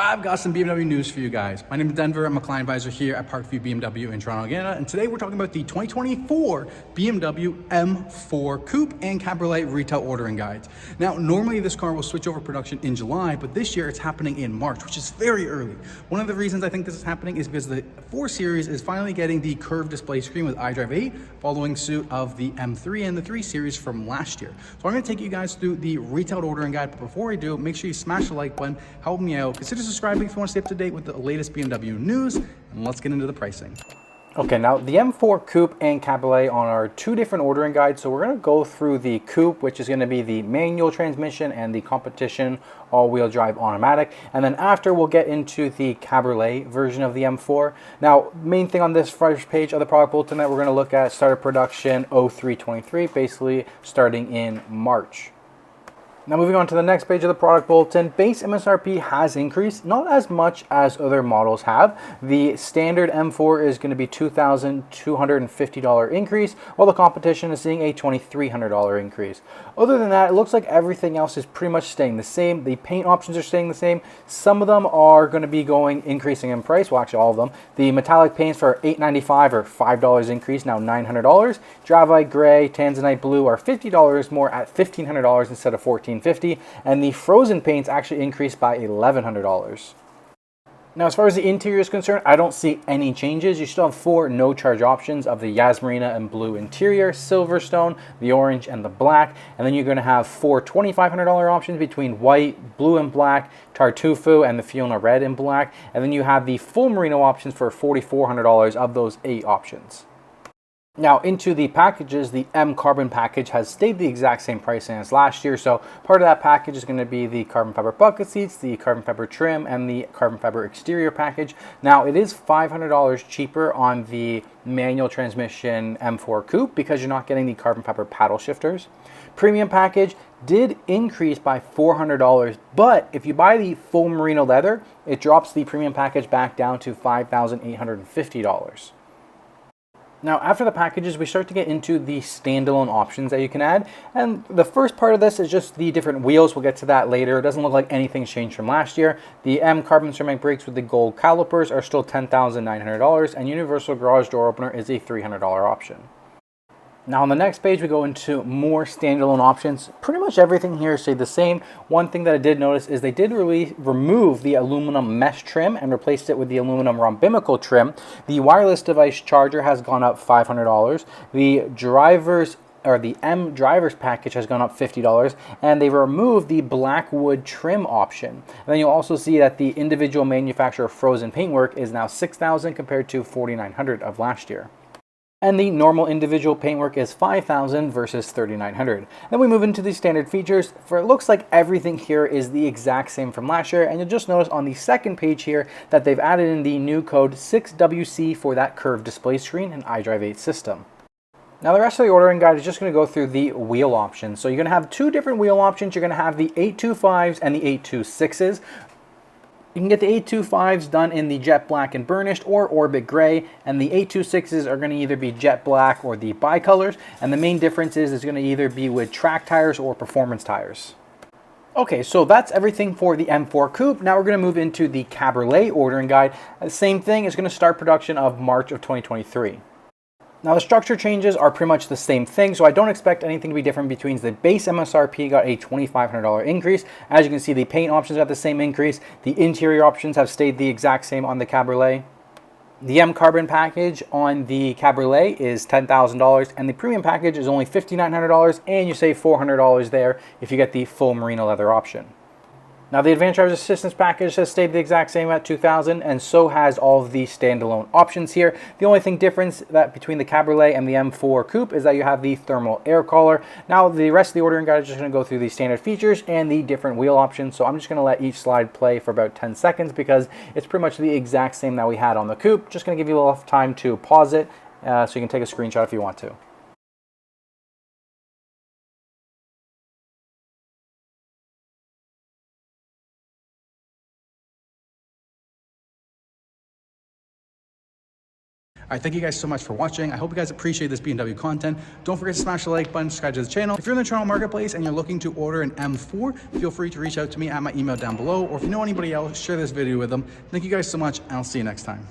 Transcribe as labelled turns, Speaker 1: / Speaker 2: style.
Speaker 1: I've got some BMW news for you guys. My name is Denver. I'm a client advisor here at Parkview BMW in Toronto, Canada. And today we're talking about the 2024 BMW M4 Coupe and Cabriolet retail ordering guides. Now, normally this car will switch over production in July, but this year it's happening in March, which is very early. One of the reasons I think this is happening is because the 4 Series is finally getting the curved display screen with iDrive 8, following suit of the M3 and the 3 Series from last year. So I'm gonna take you guys through the retail ordering guide, but before I do, make sure you smash the like button, help me out, consider subscribing if you want to stay up to date with the latest BMW news, and let's get into the pricing. Okay, now the M4 Coupe and Cabriolet on our 2 different ordering guides. So we're going to go through the Coupe, which is going to be the manual transmission and the competition all-wheel drive automatic. And then after we'll get into the Cabriolet version of the M4. Now, main thing on this first page of the product bulletin that we're going to look at, start of production 0323, basically starting in March. Now moving on to the next page of the product bulletin, base MSRP has increased, not as much as other models have. The standard M4 is going to be $2,250 increase, while the competition is seeing a $2,300 increase. Other than that, it looks like everything else is pretty much staying the same. The paint options are staying the same. Some of them are going to be increasing in price. Well, actually all of them. The metallic paints for $895 or $5 increase, now $900. Dravite Gray, Tanzanite Blue are $50 more at $1,500 instead of $1,450, and the frozen paints actually increased by $1,100. Now, as far as the interior is concerned, I don't see any changes. You still have 4 no-charge options of the Yasmarina and blue interior, Silverstone, the orange, and the black. And then you're going to have 4 $2,500 options between white, blue and black, Tartufo, and the Fiona red and black. And then you have the full merino options for $4,400 of those 8 options. Now into the packages, the M Carbon package has stayed the exact same pricing as last year. So part of that package is going to be the carbon fiber bucket seats, the carbon fiber trim, and the carbon fiber exterior package. Now it is $500 cheaper on the manual transmission M4 Coupe because you're not getting the carbon fiber paddle shifters. Premium package did increase by $400, but if you buy the full merino leather, it drops the premium package back down to $5,850. Now, after the packages, we start to get into the standalone options that you can add. And the first part of this is just the different wheels. We'll get to that later. It doesn't look like anything's changed from last year. The M carbon ceramic brakes with the gold calipers are still $10,900, and universal garage door opener is a $300 option. Now on the next page, we go into more standalone options. Pretty much everything here stayed the same. One thing that I did notice is they did remove the aluminum mesh trim and replaced it with the aluminum rhombical trim. The wireless device charger has gone up $500. The the M drivers package has gone up $50, and they removed the black wood trim option. And then you'll also see that the individual manufacturer frozen paintwork is now $6,000 compared to $4,900 of last year. And the normal individual paintwork is $5,000 versus $3,900. Then we move into the standard features. For it looks like everything here is the exact same from last year, and you'll just notice on the second page here that they've added in the new code 6WC for that curved display screen and iDrive 8 system. Now the rest of the ordering guide is just going to go through the wheel options. So you're going to have 2 different wheel options. You're going to have the 825s and the 826s. You can get the 825s done in the jet black and burnished or orbit gray, and the 826s are going to either be jet black or the bicolors, and the main difference is it's going to either be with track tires or performance tires. Okay, so that's everything for the M4 Coupe. Now we're going to move into the Cabriolet ordering guide. Same thing, is going to start production of March of 2023. Now the structure changes are pretty much the same thing, so I don't expect anything to be different between the base MSRP got a $2,500 increase. As you can see, the paint options got the same increase. The interior options have stayed the exact same on the Cabriolet. The M Carbon package on the Cabriolet is $10,000, and the premium package is only $5,900, and you save $400 there if you get the full merino leather option. Now the Advanced Driver's Assistance package has stayed the exact same at $2,000, and so has all of the standalone options here. The only thing difference that between the Cabriolet and the M4 Coupe is that you have the thermal air collar. Now the rest of the ordering guide is just going to go through the standard features and the different wheel options, so I'm just going to let each slide play for about 10 seconds because it's pretty much the exact same that we had on the Coupe. Just going to give you a little time to pause it so you can take a screenshot if you want to. All right, thank you guys so much for watching. I hope you guys appreciate this BMW content. Don't forget to smash the like button, subscribe to the channel. If you're in the Toronto marketplace and you're looking to order an M4, feel free to reach out to me at my email down below, or if you know anybody else, share this video with them. Thank you guys so much, and I'll see you next time.